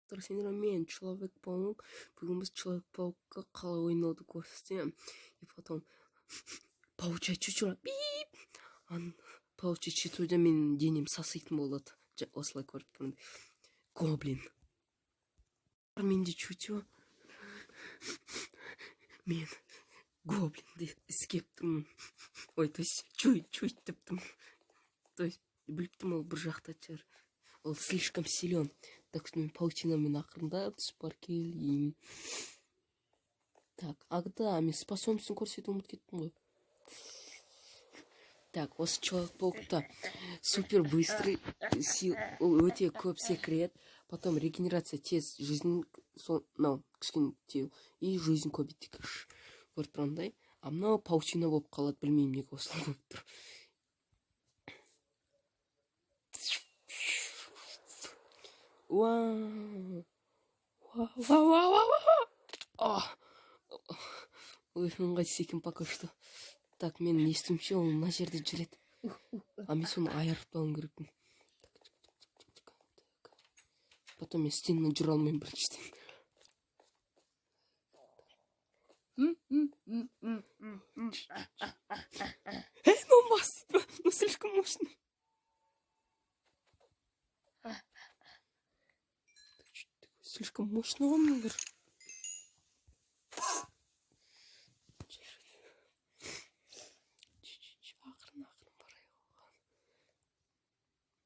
саламатсыздар сендер, мен Человек-паук. Бүгін біз Человек-паукқа қалай ойнауды көрсетемін. И потом паучья чучура бип. Паучья чучурда менің денем саситын болады. Осылай көріп тұрмын. Гоблин. Менде чучу. Мен гоблинді іскеп тұрмын. Ой, то есть чуй деп тұрмын. То есть біліп тұрмын, ол бір жақта шығар. Он слишком силен. Так что мен паутинамен ақырындап түсіп бар келейін. Так, ағда, мен способностьін көрсетіп ұмыт кеттім ғой. Так, осы Человек-паукта супер быстрый, өте көп секрет, потом регенерация тез, жизнь, кішкене тез, и жизнь көбейді. Көріп тұрғандай. А мынау паутина болып қалады, білмеймін неге осылай болып тұр. Вау. Ой, ыңғайсыз екен пока что. Так, мен естуімше ол мына жерде жүреді. А мен соны айыртпауым керекпін. Потом мен стенмен жүре алмаймын біріншіден. Ну массиво, ну слишком мощно. Слишком мощно вам, наверное.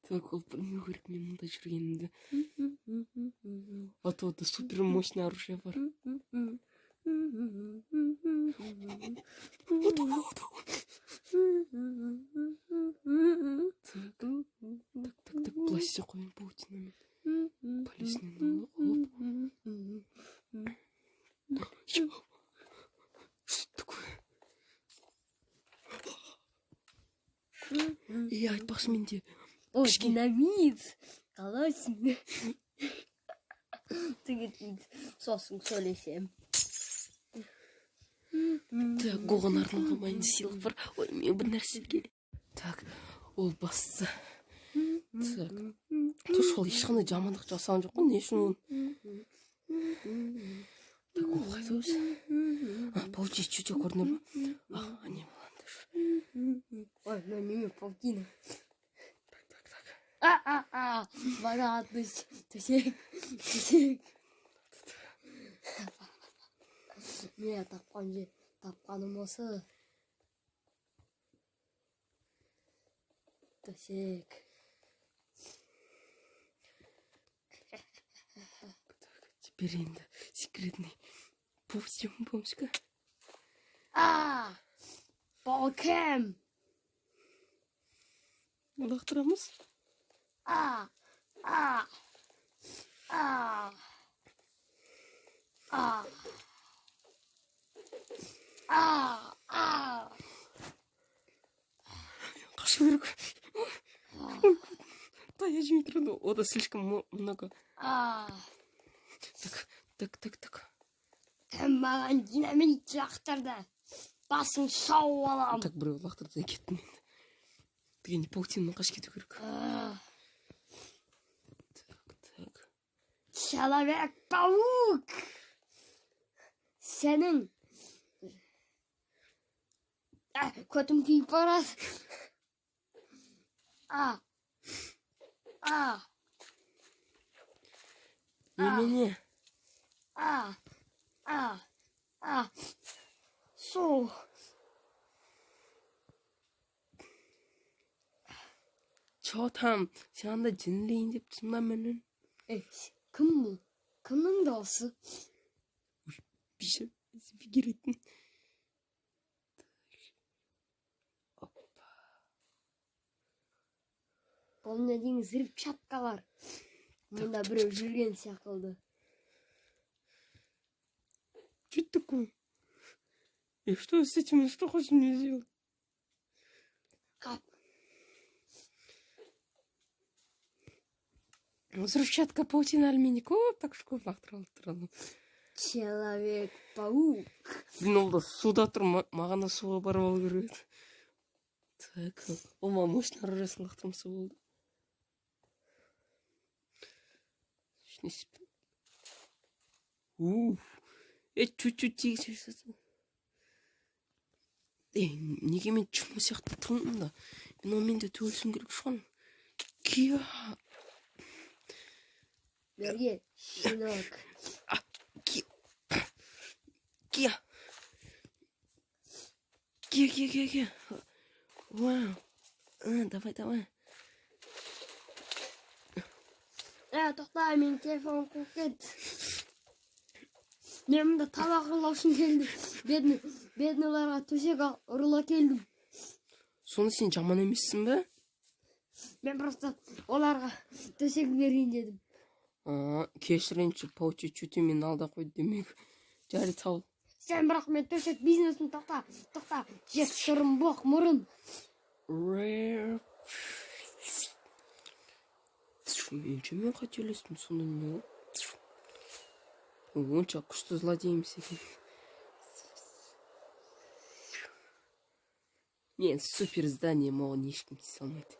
Так, ол білмеу керек мен мұнда жүргенімді. А то да супер мощное оружие бар. Так, пласте қойын паутинамен. Полезный налог. Что это такое? Я айтпақшы менде. О, динамит. Қалайсың? Тігітмейді. Сосын сөйлесем. Так, оған арналған майын сыйлық бар. Ой, мен бір нәрсеге. Так, ол басты. Так, тұшқыл ешқандай жамандық жасаған жоқ қой, не үшін оны? Так, ол қайда өзі? Паучья чучу көрінер ма? Не боланды. Ой, но неме паутина. Бана атmış. Төсек. Мен тапқаным осы. Төсек. Теперь енді секретный паутин помощка. Балкем. Лақтырамыз. Қашу керек. Тая жемей тұрады, ода слишком много. Так. Кім маған динамит лақтырды? Басын шауып алам. Так, біреу лақтырды кеттім енді. Дегенде паутинамен қаш кету керек. Так. Человек-паук. Сенің көтім күйіп барады. Не. Сол. Чо там, сен анда жинлейін деп тұсында менің. Кім бұл? Кімнің дауысы? Биші фигуретін. Бұл не дейін взрывчаткалар. Мұнда біреу жүрген сияқты. Что это такое? И что с этим, что хочешь мне сделать? Как? Взрывчатка, паутина, алюминий көп, так что лақтыралып. Человек-паук. Блин, ол да суда тұр, маған да суға барып алу керек еді. Так, ол маған мощный оружиесін лақтырмаса болды. чуть-чуть тигіз жасады. Неге мен чума сияқты тұрмын да? Мен онымен де төгілсем керек шығар. Кия. Берге, щенок. Кия. Кия. Вау. Давай. Тоқта, мен телефон қуып кетті. Мен де тамақ ұрлау үшін келдім. Бедныларға төсек ұрыла келдім. Сонда сен жаман емессің бе? Мен просто оларға төсек берейін дедім. Кешіріңші, паучи чуть мен алда қойды демек. Жари сау. Сен бірақ мен төсек бизнесін тоқта. Жек сырым боқ мұрын. Мен қателестім сонда не? Онша күшті злодейміз екен. Мен супер здание маған ешкім кесе алмайды.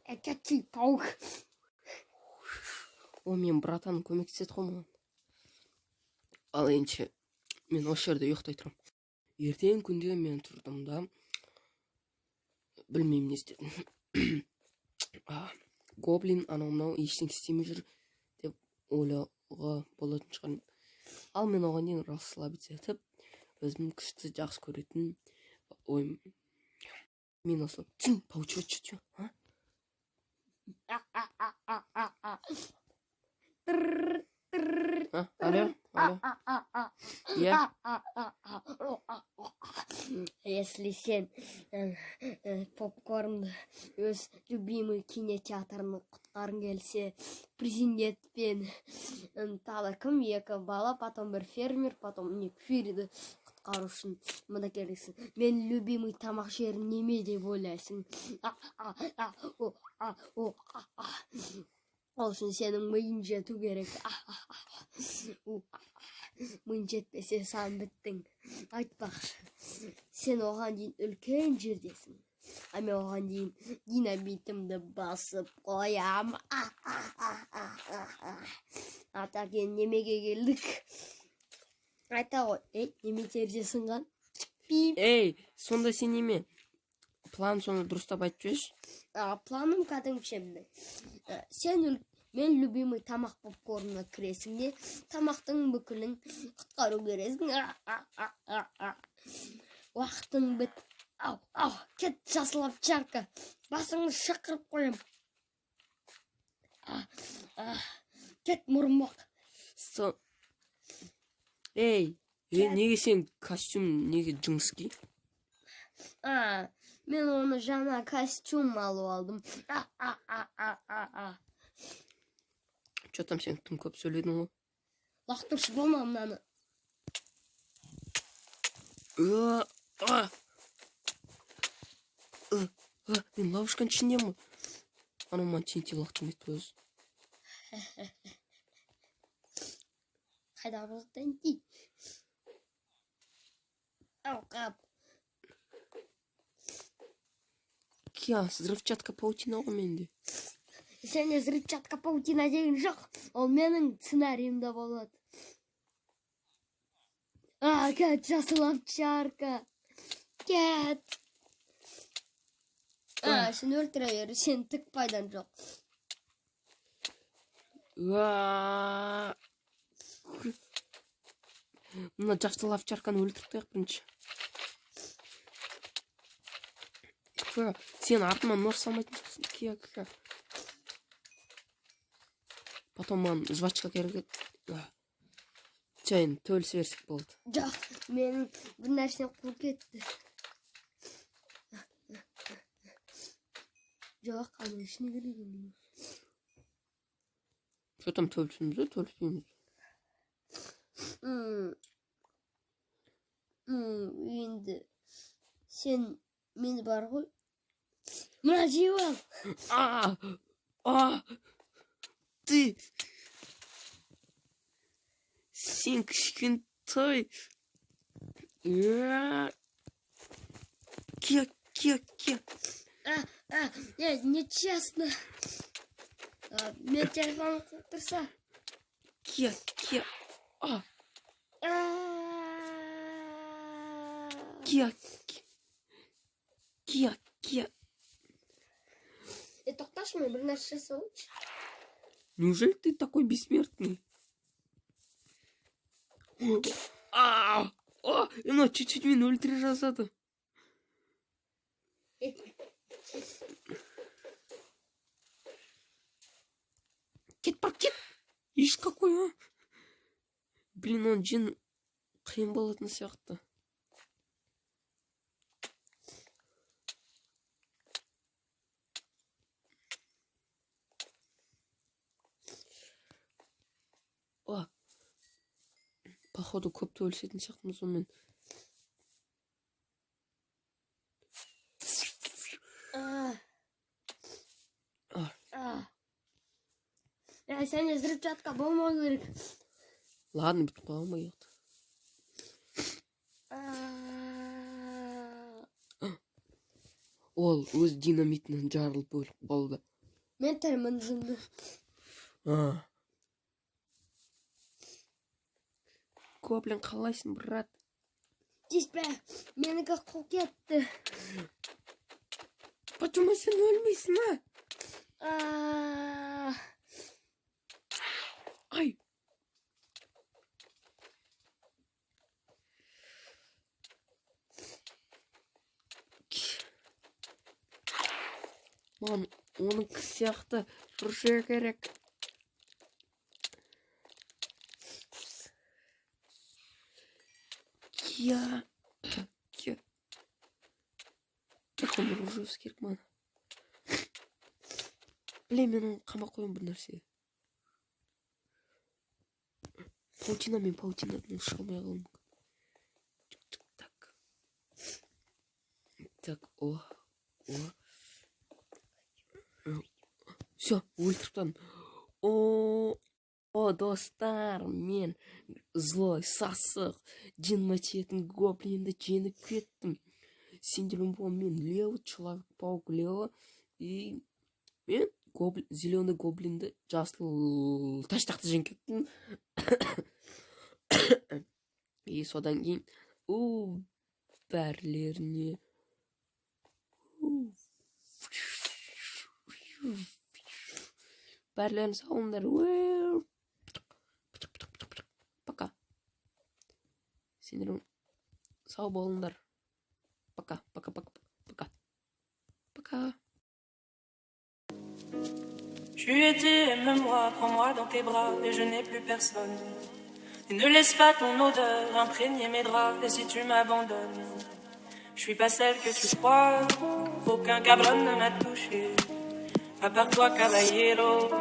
Әкетші паук. Мен братан көмектеседі ғой маған. Ал енді мен осы жерде ұйықтай тұрам. Ертең күнде мен тұрдым да білмеймін не істедім. Гоблин анау ештеңе істемей жүр деп ойлауға болатын шығар. Ал мен оған дейін расслабиться етіп, өзім күшті жақсы көретін ойым. Мен осылай паучи чуть-чуть. Алло. Я. Если сен попкорнды өз любимый кинотеатрны құтқарың келсе, президентпен тағы кім, екі бала, потом бір фермер, потом не фириді құтқару үшін мұнда керексің. Мен любимый тамақ жерім неме деп ойлайсың. Ол үшін сенің миың жету керек. Миың жетпесе сан біттің. Айтпақшы, сен оған дейін үлкен жердесің. Мен оған дейін динамитімді басып қоям. Атакен немеге келдік. Айта ғой, неме терде сынған? Сонда сен неме? План соны дұрыстап айтып жүрші? Планым кәдімшемді. Мен любимый тамақ попкорнына кіресің де, тамақтың бүкілін құтқару кересің. Уақытың біт. Кет жасылап жарқа. Басыңды шақырып қоям. Кет мұрмақ. Неге сен костюм неге жыңски? Мен оны жаңа костюм алып алдым. Че там сен тым көп сөйледің ғой? Лақтыршы болма мынаны. Мен ловушканың ішіндемін ғой. Анау маған тиінте лақтырмайды өзі. Қайда болықтан ди? Қап. Кия, взрывчатка паутина ғой менде. Сене взрывчатка паутина деген жоқ. Ол менің сценариімда болады. Кет, жасыл овчарка. Кет. Сен өлтіре бер, сен түк пайдан жоқ. Мына жасыл овчарканы өлтіріп қояйық бірінші. Сен артыма нож салмайтын жоқсың. Кия. Потом маған жвачка керек. Чайын төлісе берсек болды. Жоқ, менің бір нәрсем қуып кетті. Жоқ, аның ішіне келген. Что там төлісіміз бе? Төліспейміз. Енді сен мені бар ғой. Мына жиып ал. Ты. Сен кішкентай. Кия. Нечестно. Мен телефон тұрса. Кия. Ah, Kia. Kia. Тоқташы, мен бір нәрсе жасауыншы. Неужели ты такой бессмертный? Чуть-чуть мені өлтіре жазады. Кет, бар, кет. Еш какой, а? Блин, он жин қиын болатын сияқты. Походу, көпті өлсетін сияқтымыз онымен. Сен взрывчатка болмау керек. Ладно, бітіп қалған ба яқты. Ол өз динамитінің жарылып өліп болды. Мен тірімін жынды. Гоблин, қалайсың, брат? Тиспе, менікі қол кетті. Почему сен өлмейсің, Ай! Маған оның сияқты жүрсе керек. Kia. Какой ужас керек маған. Блин, мен қама қойым бір нәрсе. Паутинамен шыға алмай қалым. Так, Все, өлтіріптен. Достар, мен злой, сасық, жин мачетін гоблинді жеңіп кеттім. Сендердің болған мен Лео, Человек-паук Лео, и мен зеленый гоблинді жасыл таштақты жеңіп кеттім. И содан кейін бәрлеріне бәрлерін салыңдар. Пока. Сендерің сау болыңдар. Пока. Je lui ai dit, aime-moi, prends-moi dans tes bras, et je n'ai plus personne. Et ne laisse pas ton odeur imprégner mes draps, et si tu m'abandonnes, je suis pas celle que tu crois, aucun cabron ne m'a touché, à part toi, caballero.